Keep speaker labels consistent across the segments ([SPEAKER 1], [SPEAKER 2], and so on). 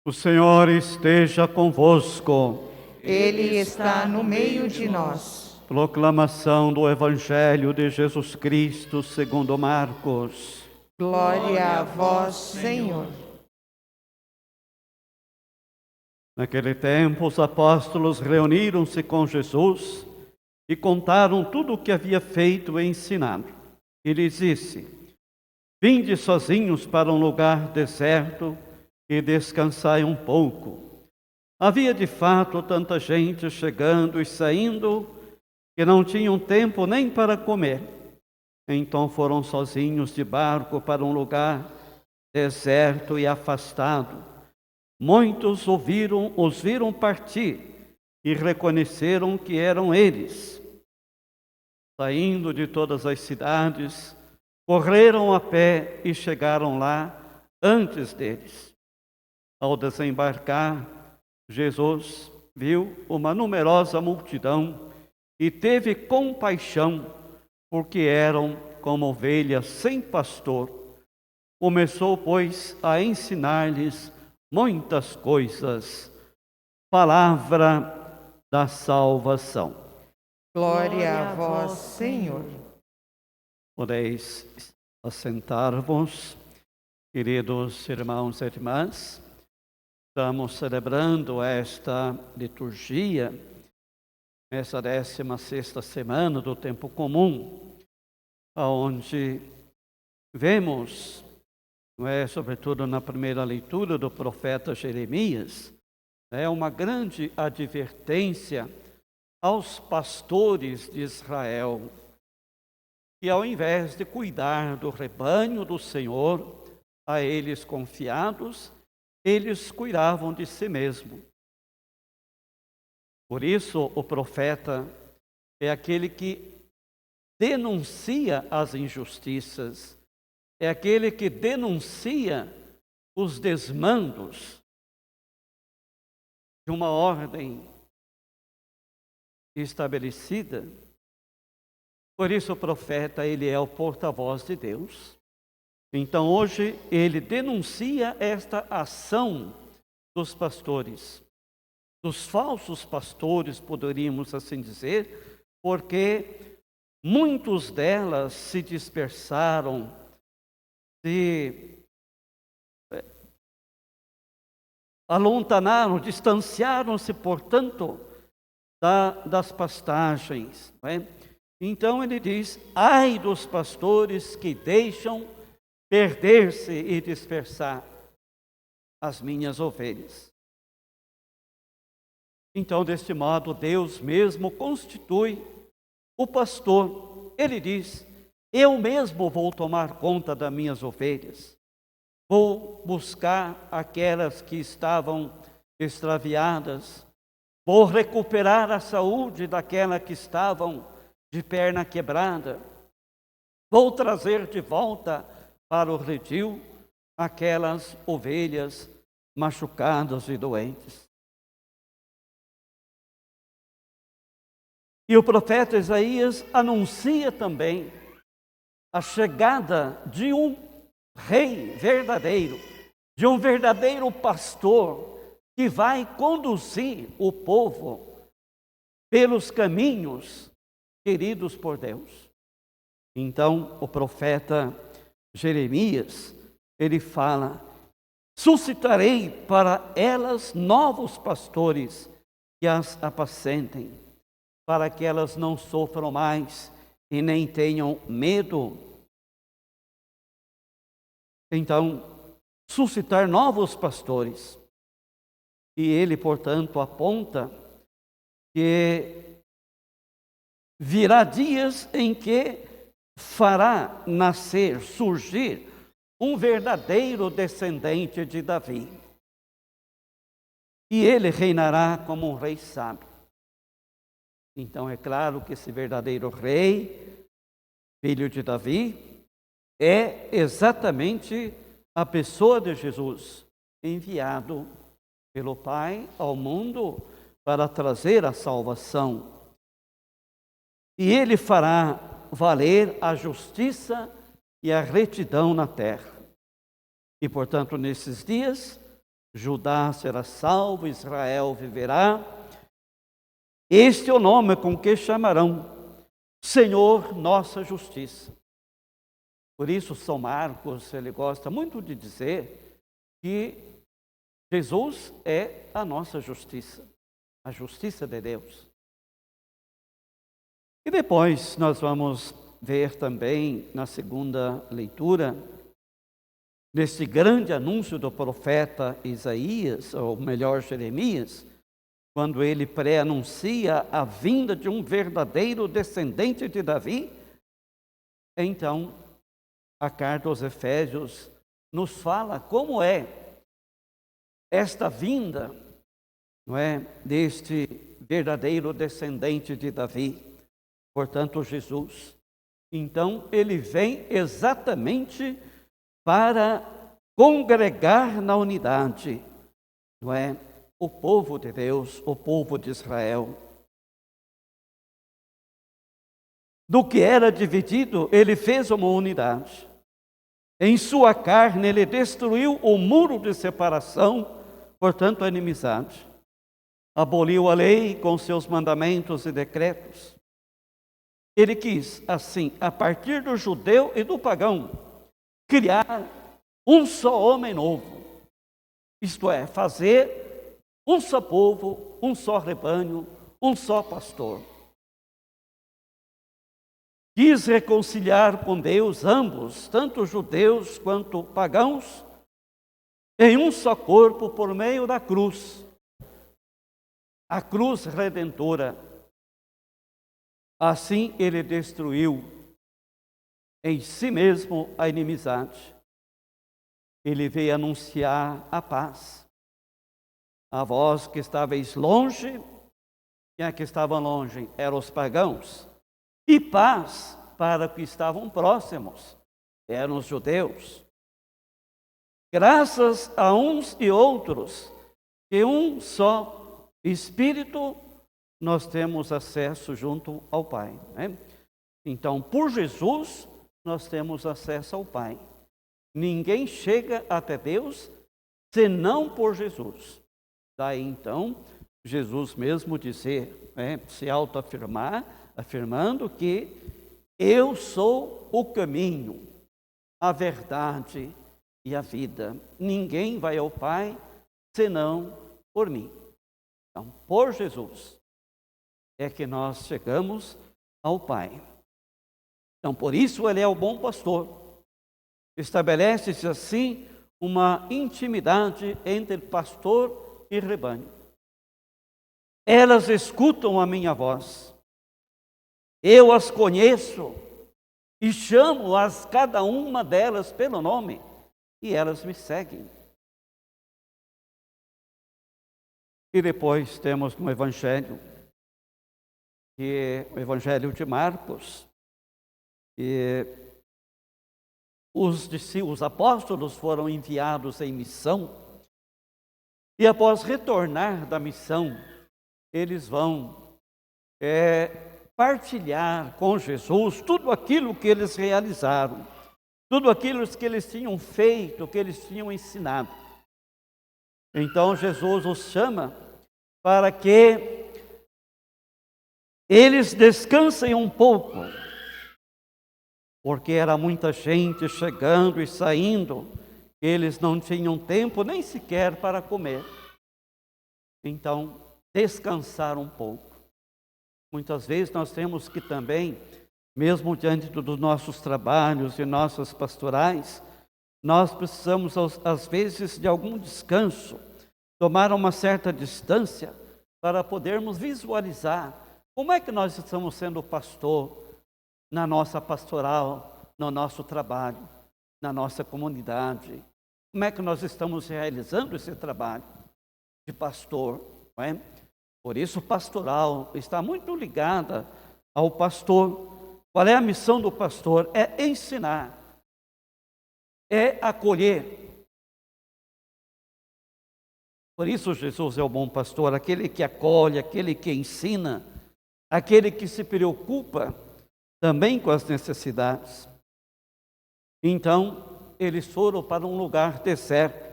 [SPEAKER 1] O Senhor esteja convosco.
[SPEAKER 2] Ele está no meio de nós.
[SPEAKER 1] Proclamação do Evangelho de Jesus Cristo segundo Marcos.
[SPEAKER 2] Glória a vós, Senhor.
[SPEAKER 1] Naquele tempo, os apóstolos reuniram-se com Jesus e contaram tudo o que havia feito e ensinado. E lhes disse: Vinde sozinhos para um lugar deserto e descansai um pouco. Havia de fato tanta gente chegando e saindo que não tinham tempo nem para comer. Então foram sozinhos de barco para um lugar deserto e afastado. Muitos os viram partir e reconheceram que eram eles. Saindo de todas as cidades, correram a pé e chegaram lá antes deles. Ao desembarcar, Jesus viu uma numerosa multidão e teve compaixão, porque eram como ovelhas sem pastor. Começou, pois, a ensinar-lhes muitas coisas. Palavra da salvação.
[SPEAKER 2] Glória a vós, Senhor.
[SPEAKER 1] Podeis assentar-vos, queridos irmãos e irmãs. Estamos celebrando esta liturgia, essa 16ª semana do tempo comum, onde vemos, sobretudo na primeira leitura do profeta Jeremias, uma grande advertência aos pastores de Israel, que ao invés de cuidar do rebanho do Senhor, a eles confiados, eles cuidavam de si mesmo. Por isso, o profeta é aquele que denuncia as injustiças, é aquele que denuncia os desmandos de uma ordem estabelecida. Por isso, o profeta, ele é o porta-voz de Deus. Então, hoje, ele denuncia esta ação dos pastores, dos falsos pastores, poderíamos assim dizer, porque muitos delas se dispersaram, se alontanaram, distanciaram-se, portanto, das pastagens. Não é? Então, ele diz: ai dos pastores que deixam perder-se e dispersar as minhas ovelhas. Então, deste modo, Deus mesmo constitui o pastor. Ele diz: eu mesmo vou tomar conta das minhas ovelhas. Vou buscar aquelas que estavam extraviadas. Vou recuperar a saúde daquelas que estavam de perna quebrada. Vou trazer de volta para o redil aquelas ovelhas machucadas e doentes. E o profeta Isaías anuncia também a chegada de um rei verdadeiro, de um verdadeiro pastor que vai conduzir o povo pelos caminhos queridos por Deus. Então, o profeta Jeremias, ele fala: suscitarei para elas novos pastores que as apacentem, para que elas não sofram mais e nem tenham medo. Então, suscitar novos pastores. E ele, portanto, aponta que virá dias em que fará nascer, surgir um verdadeiro descendente de Davi. E ele reinará como um rei sábio. Então é claro que esse verdadeiro rei, filho de Davi, é exatamente a pessoa de Jesus, enviado pelo Pai ao mundo para trazer a salvação. E ele fará valer a justiça e a retidão na terra. E, portanto, nesses dias, Judá será salvo, Israel viverá. Este é o nome com que chamarão Senhor nossa justiça. Por isso, São Marcos, ele gosta muito de dizer que Jesus é a nossa justiça, a justiça de Deus. E depois nós vamos ver também na segunda leitura, nesse grande anúncio do profeta Isaías, ou melhor, Jeremias, quando ele pré-anuncia a vinda de um verdadeiro descendente de Davi, então a carta aos Efésios nos fala como é esta vinda, não é, deste verdadeiro descendente de Davi, portanto Jesus. Então ele vem exatamente para congregar na unidade, não é, o povo de Deus, o povo de Israel. Do que era dividido, ele fez uma unidade. Em sua carne, ele destruiu o muro de separação, portanto, a inimizade. Aboliu a lei com seus mandamentos e decretos. Ele quis, assim, a partir do judeu e do pagão, criar um só homem novo. Isto é, fazer um só povo, um só rebanho, um só pastor. Quis reconciliar com Deus ambos, tanto judeus quanto pagãos, em um só corpo por meio da cruz. A cruz redentora. Assim ele destruiu em si mesmo a inimizade. Ele veio anunciar a paz. A vós que estáveis longe, quem é que estava longe? Eram os pagãos. E paz para os que estavam próximos, eram os judeus. Graças a uns e outros, que um só Espírito, nós temos acesso junto ao Pai. Né? Então, por Jesus, nós temos acesso ao Pai. Ninguém chega até Deus senão por Jesus. Daí então, Jesus mesmo dizer, se autoafirmar, afirmando que eu sou o caminho, a verdade e a vida. Ninguém vai ao Pai senão por mim. Então, por Jesus é que nós chegamos ao Pai. Então, por isso ele é o bom pastor. Estabelece-se assim uma intimidade entre pastor e rebanho. Elas escutam a minha voz. Eu as conheço e chamo-as cada uma delas pelo nome e elas me seguem. E depois temos no Evangelho, que é o Evangelho de Marcos, que os apóstolos foram enviados em missão e após retornar da missão, eles vão partilhar com Jesus tudo aquilo que eles realizaram, tudo aquilo que eles tinham feito, que eles tinham ensinado. Então Jesus os chama para que eles descansem um pouco, porque era muita gente chegando e saindo, eles não tinham tempo nem sequer para comer. Então, descansar um pouco. Muitas vezes nós temos que também, mesmo diante dos nossos trabalhos e nossas pastorais, nós precisamos, às vezes, de algum descanso, tomar uma certa distância para podermos visualizar como é que nós estamos sendo pastor na nossa pastoral, no nosso trabalho, na nossa comunidade. Como é que nós estamos realizando esse trabalho de pastor, não é? Por isso, pastoral está muito ligada ao pastor. Qual é a missão do pastor? É ensinar, é acolher. Por isso, Jesus é o bom pastor, aquele que acolhe, aquele que ensina, aquele que se preocupa também com as necessidades. Então, eles foram para um lugar deserto.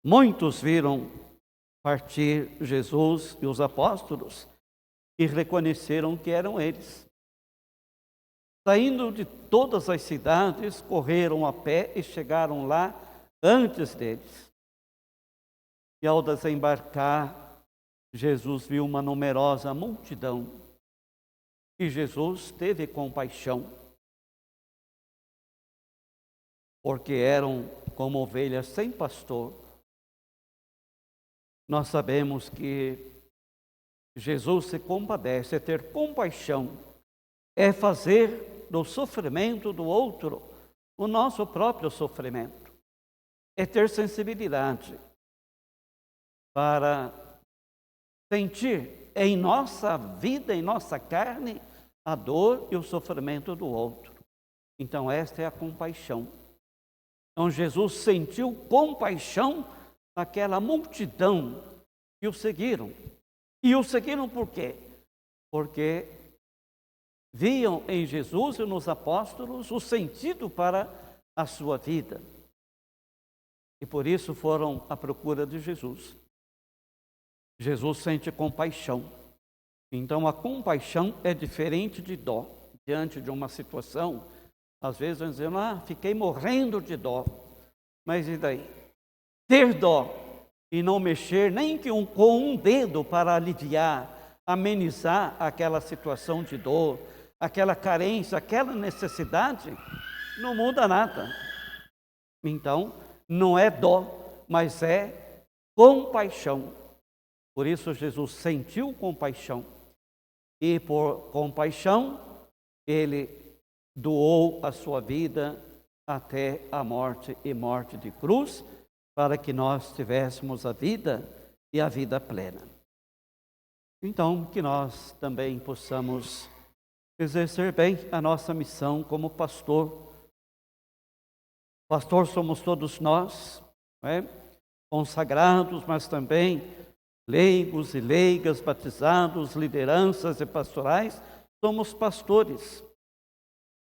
[SPEAKER 1] muitos viram partir Jesus e os apóstolos e reconheceram que eram eles. Saindo de todas as cidades, correram a pé e chegaram lá antes deles. E ao desembarcar, Jesus viu uma numerosa multidão. E Jesus teve compaixão, porque eram como ovelhas sem pastor. Nós sabemos que Jesus se compadece, é ter compaixão, é fazer do sofrimento do outro o nosso próprio sofrimento, é ter sensibilidade para sentir em nossa vida, em nossa carne, a dor e o sofrimento do outro. Então esta é a compaixão. Então Jesus sentiu compaixão daquela multidão que o seguiram. E o seguiram por quê? Porque viam em Jesus e nos apóstolos o sentido para a sua vida. E por isso foram à procura de Jesus. Jesus sente compaixão. Então a compaixão é diferente de dó. Diante de uma situação, às vezes vão dizer, fiquei morrendo de dó. Mas e daí? Ter dó e não mexer nem que com um dedo para aliviar, amenizar aquela situação de dor, aquela carência, aquela necessidade, não muda nada. Então, não é dó, mas é compaixão. Por isso Jesus sentiu compaixão. E por compaixão, ele doou a sua vida até a morte e morte de cruz, para que nós tivéssemos a vida e a vida plena. Então, que nós também possamos exercer bem a nossa missão como pastor. Pastor somos todos nós, não é? Consagrados, mas também leigos e leigas, batizados, lideranças e pastorais, somos pastores.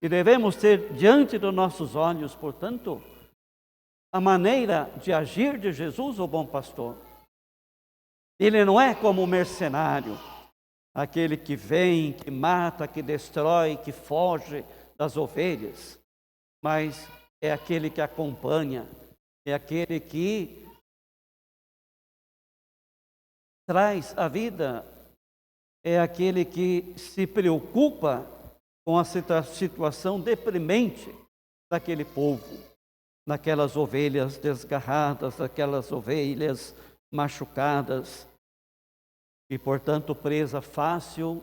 [SPEAKER 1] E devemos ter diante dos nossos olhos, portanto, a maneira de agir de Jesus, o bom pastor. Ele não é como o mercenário, aquele que vem, que mata, que destrói, que foge das ovelhas, mas é aquele que acompanha, é aquele que traz a vida, é aquele que se preocupa com a situação deprimente daquele povo, daquelas ovelhas desgarradas, daquelas ovelhas machucadas e, portanto, presa fácil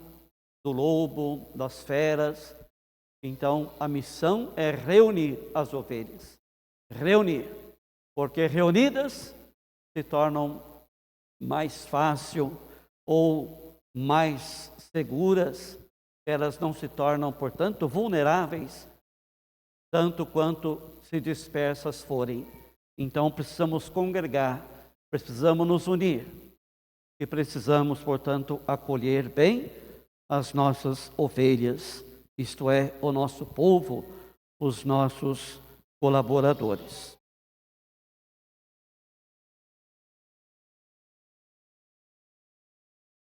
[SPEAKER 1] do lobo, das feras. Então, a missão é reunir as ovelhas, reunir, porque reunidas se tornam mais fácil ou mais seguras, elas não se tornam, portanto, vulneráveis, tanto quanto se dispersas forem. Então precisamos congregar, precisamos nos unir e precisamos, portanto, acolher bem as nossas ovelhas, isto é, o nosso povo, os nossos colaboradores.